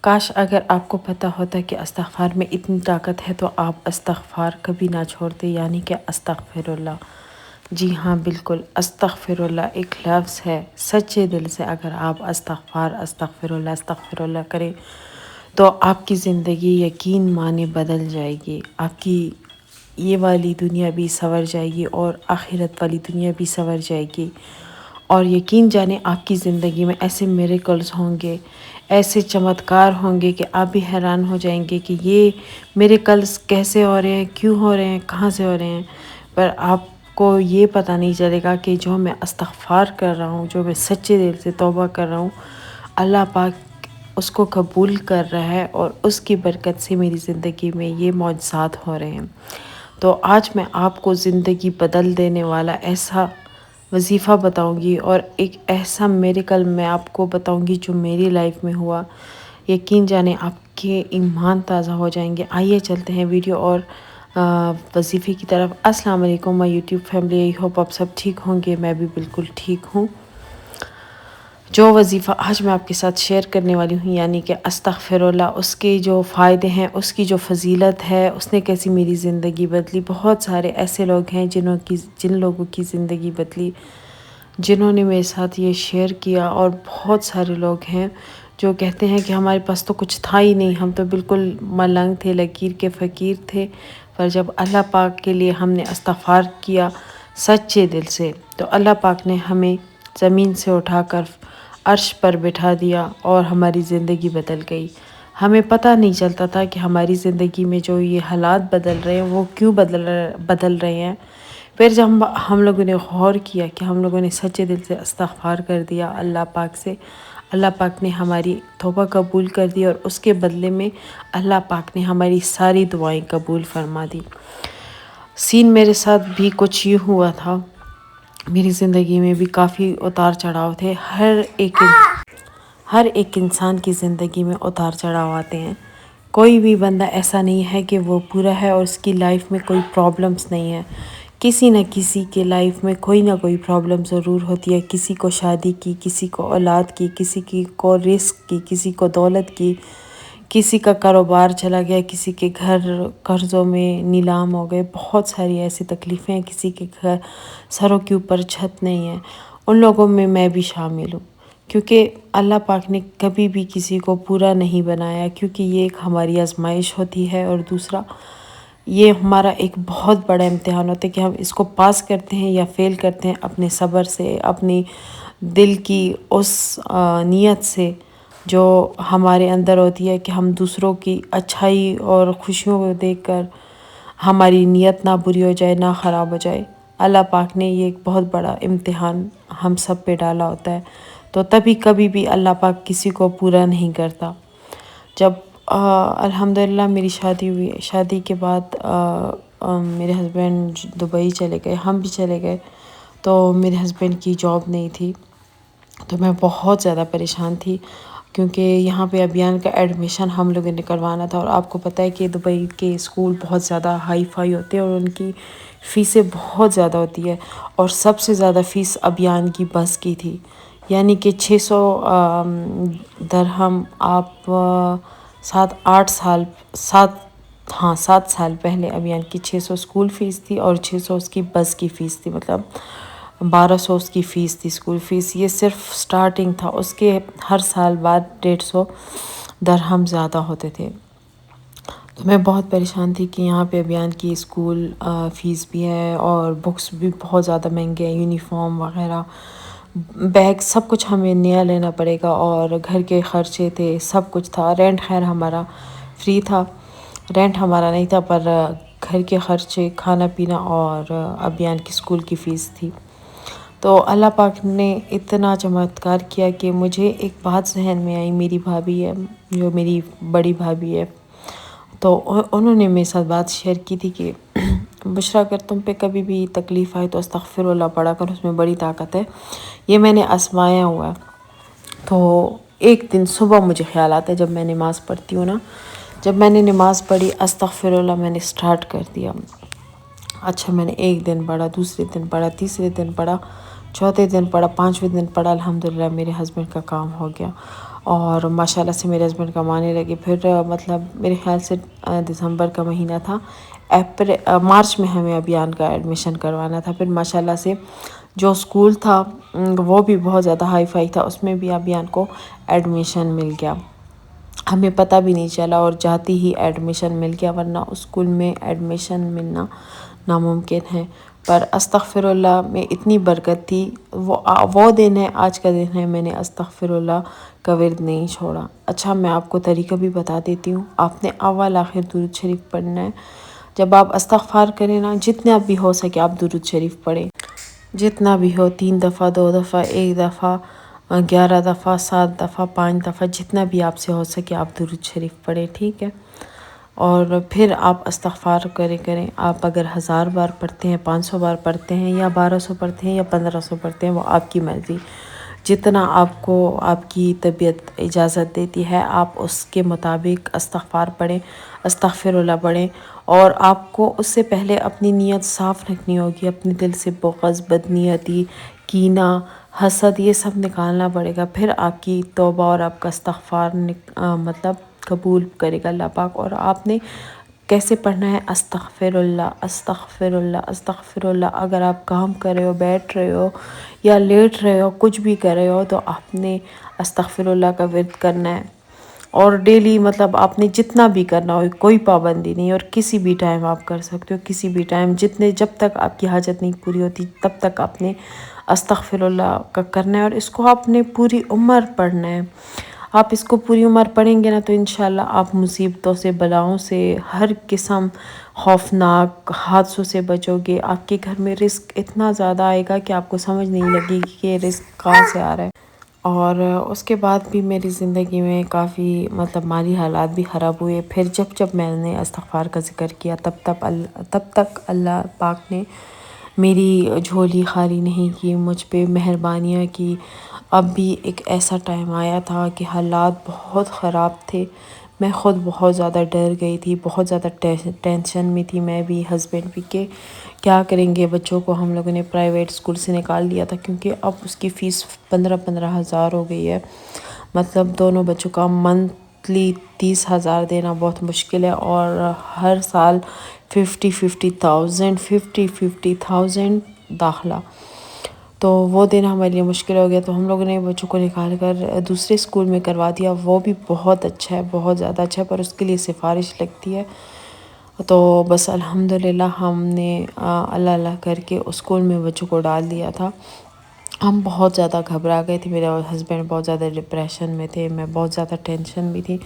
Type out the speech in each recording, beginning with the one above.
کاش اگر آپ کو پتہ ہوتا کہ استغفار میں اتنی طاقت ہے تو آپ استغفار کبھی نہ چھوڑتے، یعنی کہ استغفر اللہ۔ جی ہاں بالکل، استغفر اللہ ایک لفظ ہے۔ سچے دل سے اگر آپ استغفر اللہ کریں تو آپ کی زندگی یقین مانے بدل جائے گی۔ آپ کی یہ والی دنیا بھی سنور جائے گی اور آخرت والی دنیا بھی سنور جائے گی، اور یقین جانے آپ کی زندگی میں ایسے میریکلز ہوں گے، ایسے چمتکار ہوں گے کہ آپ بھی حیران ہو جائیں گے کہ یہ میریکلز کیسے ہو رہے ہیں، کیوں ہو رہے ہیں، کہاں سے ہو رہے ہیں۔ پر آپ کو یہ پتہ نہیں چلے گا کہ جو میں استغفار کر رہا ہوں، جو میں سچے دل سے توبہ کر رہا ہوں، اللہ پاک اس کو قبول کر رہا ہے، اور اس کی برکت سے میری زندگی میں یہ معجزات ہو رہے ہیں۔ تو آج میں آپ کو زندگی بدل دینے والا ایسا وظیفہ بتاؤں گی، اور ایک ایسا میریکل میں آپ کو بتاؤں گی جو میری لائف میں ہوا۔ یقین جانے آپ کے ایمان تازہ ہو جائیں گے۔ آئیے چلتے ہیں ویڈیو اور وظیفے کی طرف۔ السلام علیکم مائی یوٹیوب فیملی، آئی ہوپ آپ سب ٹھیک ہوں گے، میں بھی بالکل ٹھیک ہوں۔ جو وظیفہ آج میں آپ کے ساتھ شیئر کرنے والی ہوں، یعنی کہ استغفر اللہ، اس کے جو فائدے ہیں، اس کی جو فضیلت ہے، اس نے کیسی میری زندگی بدلی۔ بہت سارے ایسے لوگ ہیں جن لوگوں کی زندگی بدلی، جنہوں نے میرے ساتھ یہ شیئر کیا، اور بہت سارے لوگ ہیں جو کہتے ہیں کہ ہمارے پاس تو کچھ تھا ہی نہیں، ہم تو بالکل ملنگ تھے، لکیر کے فقیر تھے، پر جب اللہ پاک کے لیے ہم نے استغفار کیا سچے دل سے، تو اللہ پاک نے ہمیں زمین سے اٹھا کر عرش پر بٹھا دیا اور ہماری زندگی بدل گئی۔ ہمیں پتہ نہیں چلتا تھا کہ ہماری زندگی میں جو یہ حالات بدل رہے ہیں وہ کیوں بدل رہے ہیں۔ پھر جب ہم لوگوں نے غور کیا کہ ہم لوگوں نے سچے دل سے استغفار کر دیا اللہ پاک سے، اللہ پاک نے ہماری توبہ قبول کر دی، اور اس کے بدلے میں اللہ پاک نے ہماری ساری دعائیں قبول فرما دی۔ سین میرے ساتھ بھی کچھ یہ ہوا تھا، میری زندگی میں بھی کافی اتار چڑھاؤ تھے۔ ہر ایک انسان کی زندگی میں اتار چڑھاؤ آتے ہیں۔ کوئی بھی بندہ ایسا نہیں ہے کہ وہ پورا ہے اور اس کی لائف میں کوئی پرابلمس نہیں ہے۔ کسی نہ کسی کے لائف میں کوئی نہ کوئی پرابلم ضرور ہوتی ہے۔ کسی کو شادی کی، کسی کو اولاد کی، کسی کو رزق کی، کسی کو دولت کی، کسی کا کاروبار چلا گیا، کسی کے گھر قرضوں میں نیلام ہو گئے۔ بہت ساری ایسی تکلیفیں ہیں، کسی کے گھر سروں کے اوپر چھت نہیں ہے۔ ان لوگوں میں بھی شامل ہوں، کیونکہ اللہ پاک نے کبھی بھی کسی کو پورا نہیں بنایا، کیونکہ یہ ایک ہماری آزمائش ہوتی ہے، اور دوسرا یہ ہمارا ایک بہت بڑا امتحان ہوتا ہے کہ ہم اس کو پاس کرتے ہیں یا فیل کرتے ہیں، اپنے صبر سے، اپنی دل کی اس نیت سے جو ہمارے اندر ہوتی ہے کہ ہم دوسروں کی اچھائی اور خوشیوں کو دیکھ کر ہماری نیت نہ بری ہو جائے، نہ خراب ہو جائے۔ اللہ پاک نے یہ ایک بہت بڑا امتحان ہم سب پہ ڈالا ہوتا ہے، تو تبھی کبھی بھی اللہ پاک کسی کو پورا نہیں کرتا۔ جب الحمدللہ میری شادی ہوئی، شادی کے بعد میرے ہسبینڈ دبئی چلے گئے، ہم بھی چلے گئے، تو میرے ہسبینڈ کی جاب نہیں تھی، تو میں بہت زیادہ پریشان تھی، کیونکہ یہاں پہ ابیان کا ایڈمیشن ہم لوگوں نے کروانا تھا، اور آپ کو پتہ ہے کہ دبئی کے اسکول بہت زیادہ ہائی فائی ہوتے ہیں، اور ان کی فیسیں بہت زیادہ ہوتی ہے، اور سب سے زیادہ فیس ابیان کی بس کی تھی، یعنی کہ 600 درہم۔ آپ 7 سال پہلے ابیان کی 600 اسکول فیس تھی، اور 600 اس کی بس کی فیس تھی، مطلب 1200 اس کی فیس تھی، اسکول فیس۔ یہ صرف سٹارٹنگ تھا، اس کے ہر سال بعد 150 درہم زیادہ ہوتے تھے۔ تو میں بہت پریشان تھی کہ یہاں پہ ابیان کی اسکول فیس بھی ہے، اور بکس بھی بہت زیادہ مہنگے ہیں، یونیفارم وغیرہ، بیگ، سب کچھ ہمیں نیا لینا پڑے گا، اور گھر کے خرچے تھے، سب کچھ تھا۔ رینٹ خیر ہمارا فری تھا، رینٹ ہمارا نہیں تھا، پر گھر کے خرچے، کھانا پینا، اور ابیان کی اسکول کی فیس تھی۔ تو اللہ پاک نے اتنا چمتکار کیا کہ مجھے ایک بات ذہن میں آئی۔ میری بھابھی ہے، جو میری بڑی بھابھی ہے، تو انہوں نے میرے ساتھ بات شیئر کی تھی کہ بشریٰ، اگر تم پہ کبھی بھی تکلیف آئے تو استغفر اللہ پڑھا کر، اس میں بڑی طاقت ہے۔ یہ میں نے آزمایا ہوا ہے۔ تو ایک دن صبح مجھے خیال آتا ہے، جب میں نماز پڑھتی ہوں نا، جب میں نے نماز پڑھی، استغفر اللہ میں نے سٹارٹ کر دیا۔ اچھا، میں نے ایک دن پڑھا، دوسرے دن پڑھا، تیسرے دن پڑھا، چوتھے دن پڑھا، پانچویں دن پڑھا، الحمدللہ میرے ہسبینڈ کا کام ہو گیا۔ اور ماشاءاللہ سے میرے ہسبینڈ کمانے لگے۔ پھر مطلب میرے خیال سے دسمبر کا مہینہ تھا، مارچ میں ہمیں ابیان کا ایڈمیشن کروانا تھا۔ پھر ماشاءاللہ سے جو اسکول تھا وہ بھی بہت زیادہ ہائی فائی تھا، اس میں بھی ابیان کو ایڈمیشن مل گیا، ہمیں پتہ بھی نہیں چلا اور جاتی ہی ایڈمیشن مل گیا، ورنہ اس اسکول میں ایڈمیشن ملنا ناممکن ہے۔ پر استغفر اللہ میں اتنی برکت تھی، وہ دن ہے، آج کا دن ہے، میں نے استغفر اللہ کا ورد نہیں چھوڑا۔ اچھا میں آپ کو طریقہ بھی بتا دیتی ہوں، آپ نے اول آخر درود شریف پڑھنا ہے۔ جب آپ استغفار کریں نا، جتنا بھی ہو سکے آپ درود شریف پڑھیں، جتنا بھی ہو، 3 دفعہ، 2 دفعہ، 1 دفعہ، 11 دفعہ، 7 دفعہ، 5 دفعہ، جتنا بھی آپ سے ہو سکے آپ درود شریف پڑھیں، ٹھیک ہے؟ اور پھر آپ استغفار کریں، آپ اگر 1000 بار پڑھتے ہیں، 500 بار پڑھتے ہیں، یا 1200 پڑھتے ہیں، یا 1500 پڑھتے ہیں، وہ آپ کی مرضی، جتنا آپ کو آپ کی طبیعت اجازت دیتی ہے آپ اس کے مطابق استغفار پڑھیں، استغفر اللہ پڑھیں۔ اور آپ کو اس سے پہلے اپنی نیت صاف رکھنی ہوگی، اپنے دل سے بغض، بدنیتی، کینہ، حسد، یہ سب نکالنا پڑے گا، پھر آپ کی توبہ اور آپ کا استغفار مطلب قبول کرے گا اللہ پاک۔ اور آپ نے کیسے پڑھنا ہے؟ استغفر اللہ، استغفر اللہ، استغفر اللہ۔ اگر آپ کام کر رہے ہو، بیٹھ رہے ہو یا لیٹ رہے ہو، کچھ بھی کر رہے ہو، تو آپ نے استغفر اللہ کا ورد کرنا ہے۔ اور ڈیلی مطلب آپ نے جتنا بھی کرنا ہو، کوئی پابندی نہیں، اور کسی بھی ٹائم آپ کر سکتے ہو، کسی بھی ٹائم، جب تک آپ کی حاجت نہیں پوری ہوتی تب تک آپ نے استغفر اللہ کا کرنا ہے، اور اس کو آپ نے پوری عمر پڑھنا ہے۔ آپ اس کو پوری عمر پڑھیں گے نا تو انشاءاللہ آپ مصیبتوں سے، بلاؤں سے، ہر قسم خوفناک حادثوں سے بچو گے۔ آپ کے گھر میں رزق اتنا زیادہ آئے گا کہ آپ کو سمجھ نہیں لگے گی کہ یہ رزق کہاں سے آ رہا ہے۔ اور اس کے بعد بھی میری زندگی میں کافی مطلب مالی حالات بھی خراب ہوئے۔ پھر جب میں نے استغفار کا ذکر کیا تب تک اللہ پاک نے میری جھولی خالی نہیں کی، مجھ پہ مہربانیاں کی۔ اب بھی ایک ایسا ٹائم آیا تھا کہ حالات بہت خراب تھے، میں خود بہت زیادہ ڈر گئی تھی، بہت زیادہ ٹینشن میں تھی، میں بھی، ہسبینڈ بھی، کہ کیا کریں گے بچوں کو۔ ہم لوگوں نے پرائیویٹ اسکول سے نکال دیا تھا کیونکہ اب اس کی فیس 15 ہزار ہو گئی ہے، مطلب دونوں بچوں کا منتھلی 30,000 دینا بہت مشکل ہے، اور ہر سال 50,000 داخلہ، تو وہ دینا ہمارے لیے مشکل ہو گیا۔ تو ہم لوگوں نے بچوں کو نکال کر دوسرے اسکول میں کروا دیا، وہ بھی بہت اچھا ہے، بہت زیادہ اچھا ہے، پر اس کے لیے سفارش لگتی ہے۔ تو بس الحمدللہ ہم نے اللہ کر کے اس اسکول میں بچوں کو ڈال دیا تھا۔ ہم بہت زیادہ گھبرا گئے تھے، میرے ہسبینڈ بہت زیادہ ڈپریشن میں تھے، میں بہت زیادہ ٹینشن میں تھی،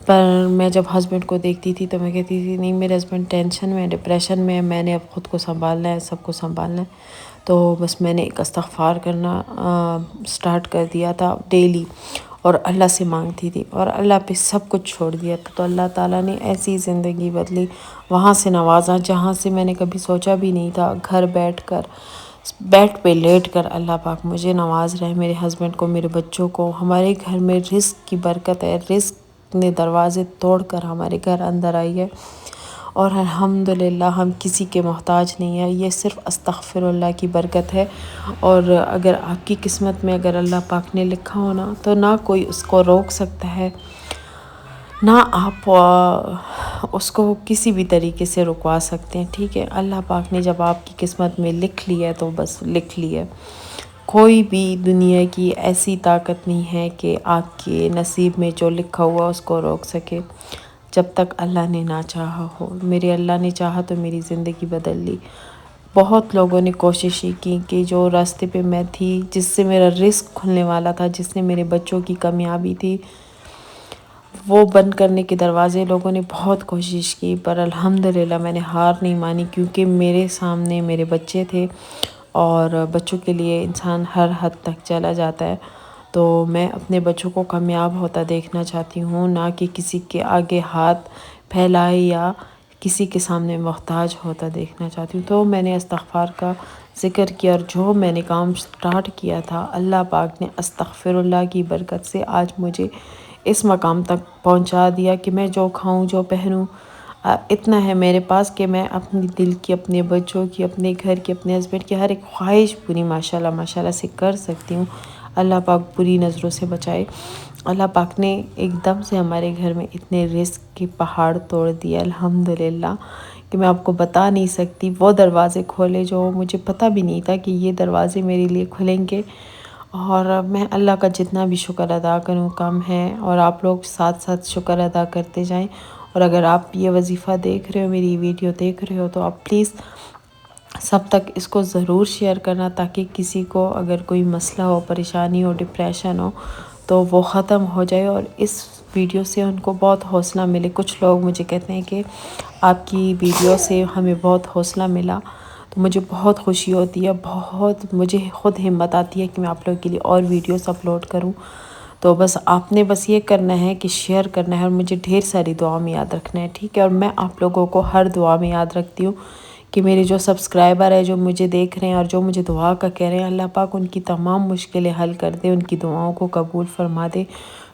پر میں جب ہسبینڈ کو دیکھتی تھی تو میں کہتی تھی نہیں، میرے ہسبینڈ ٹینشن میں، ڈپریشن میں، میں نے اب خود کو سنبھالنا ہے، سب کو سنبھالنا ہے۔ تو بس میں نے ایک استغفار کرنا سٹارٹ کر دیا تھا ڈیلی، اور اللہ سے مانگتی تھی، اور اللہ پہ سب کچھ چھوڑ دیا تھا۔ تو اللہ تعالیٰ نے ایسی زندگی بدلی، وہاں سے نوازا جہاں سے میں نے کبھی سوچا بھی نہیں تھا۔ گھر بیٹھ کر، بیڈ پہ لیٹ کر اللہ پاک مجھے نواز رہے، میرے ہسبینڈ کو، میرے بچوں کو۔ ہمارے گھر میں رزق کی برکت ہے، رزق نے دروازے توڑ کر ہمارے گھر اندر آئی ہے، اور الحمدللہ ہم کسی کے محتاج نہیں ہیں، یہ صرف استغفر اللہ کی برکت ہے۔ اور اگر آپ کی قسمت میں اگر اللہ پاک نے لکھا ہو نا، تو نہ کوئی اس کو روک سکتا ہے، نہ آپ اس کو کسی بھی طریقے سے رکوا سکتے ہیں، ٹھیک ہے؟ اللہ پاک نے جب آپ کی قسمت میں لکھ لیا ہے تو بس لکھ لیا ہے، کوئی بھی دنیا کی ایسی طاقت نہیں ہے کہ آپ کے نصیب میں جو لکھا ہوا اس کو روک سکے، جب تک اللہ نے نہ چاہا ہو۔ میرے اللہ نے چاہا تو میری زندگی بدل لی۔ بہت لوگوں نے کوشش کی کہ جو راستے پہ میں تھی، جس سے میرا رزق کھلنے والا تھا، جس نے میرے بچوں کی کامیابی تھی، وہ بند کرنے کے دروازے لوگوں نے بہت کوشش کی، پر الحمدللہ میں نے ہار نہیں مانی، کیونکہ میرے سامنے میرے بچے تھے، اور بچوں کے لیے انسان ہر حد تک چلا جاتا ہے۔ تو میں اپنے بچوں کو کامیاب ہوتا دیکھنا چاہتی ہوں، نہ کہ کسی کے آگے ہاتھ پھیلائے یا کسی کے سامنے محتاج ہوتا دیکھنا چاہتی ہوں۔ تو میں نے استغفار کا ذکر کیا، اور جو میں نے کام سٹارٹ کیا تھا، اللہ پاک نے استغفر اللہ کی برکت سے آج مجھے اس مقام تک پہنچا دیا کہ میں جو کھاؤں، جو پہنوں، اتنا ہے میرے پاس کہ میں اپنی دل کی، اپنے بچوں کی، اپنے گھر کی، اپنے ہسبینڈ کی ہر ایک خواہش پوری ماشاءاللہ سے کر سکتی ہوں۔ اللہ پاک بری نظروں سے بچائے۔ اللہ پاک نے ایک دم سے ہمارے گھر میں اتنے رزق کے پہاڑ توڑ دیا الحمدللہ کہ میں آپ کو بتا نہیں سکتی۔ وہ دروازے کھولے جو مجھے پتہ بھی نہیں تھا کہ یہ دروازے میرے لیے کھلیں گے، اور میں اللہ کا جتنا بھی شکر ادا کروں کم ہے، اور آپ لوگ ساتھ ساتھ شکر ادا کرتے جائیں۔ اور اگر آپ یہ وظیفہ دیکھ رہے ہو، میری ویڈیو دیکھ رہے ہو، تو آپ پلیز سب تک اس کو ضرور شیئر کرنا، تاکہ کسی کو اگر کوئی مسئلہ ہو، پریشانی ہو، ڈپریشن ہو تو وہ ختم ہو جائے، اور اس ویڈیو سے ان کو بہت حوصلہ ملے۔ کچھ لوگ مجھے کہتے ہیں کہ آپ کی ویڈیو سے ہمیں بہت حوصلہ ملا، تو مجھے بہت خوشی ہوتی ہے، بہت مجھے خود ہمت آتی ہے کہ میں آپ لوگوں کے لیے اور ویڈیوز اپلوڈ کروں۔ تو بس آپ نے بس یہ کرنا ہے کہ شیئر کرنا ہے، اور مجھے ڈھیر ساری دعا میں یاد رکھنا ہے، ٹھیک ہے؟ اور میں آپ لوگوں کو ہر دعا میں یاد رکھتی ہوں کہ میرے جو سبسکرائبر ہیں، جو مجھے دیکھ رہے ہیں اور جو مجھے دعا کا کہہ رہے ہیں، اللہ پاک ان کی تمام مشکلیں حل کر دے، ان کی دعاؤں کو قبول فرما دے،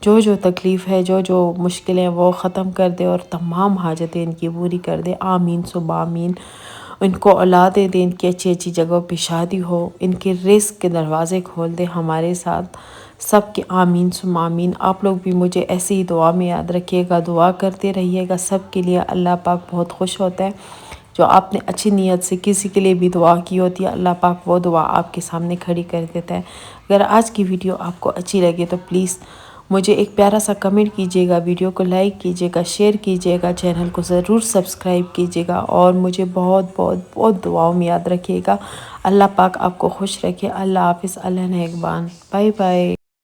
جو تکلیف ہے، جو مشکلیں ہیں وہ ختم کر دے، اور تمام حاجتیں ان کی پوری کر دے، آمین ثم آمین۔ ان کو اولادیں دے، ان کی اچھی اچھی جگہوں پہ شادی ہو، ان کے رزق کے دروازے کھول دے ہمارے ساتھ سب کے، آمین ثم آمین۔ آپ لوگ بھی مجھے ایسی ہی دعا میں یاد رکھیے گا، دعا کرتے رہیے گا سب کے لیے، اللہ پاک بہت خوش ہوتا ہے۔ جو آپ نے اچھی نیت سے کسی کے لیے بھی دعا کی ہوتی ہے، اللہ پاک وہ دعا آپ کے سامنے کھڑی کر دیتا ہے۔ اگر آج کی ویڈیو آپ کو اچھی لگے تو پلیز مجھے ایک پیارا سا کمنٹ کیجیے گا، ویڈیو کو لائک کیجیے گا، شیئر کیجیے گا، چینل کو ضرور سبسکرائب کیجیے گا، اور مجھے بہت بہت بہت دعاؤں میں یاد رکھیے گا۔ اللہ پاک آپ کو خوش رکھے۔ اللہ حافظ، اللہ نگہبان، بائے بائے۔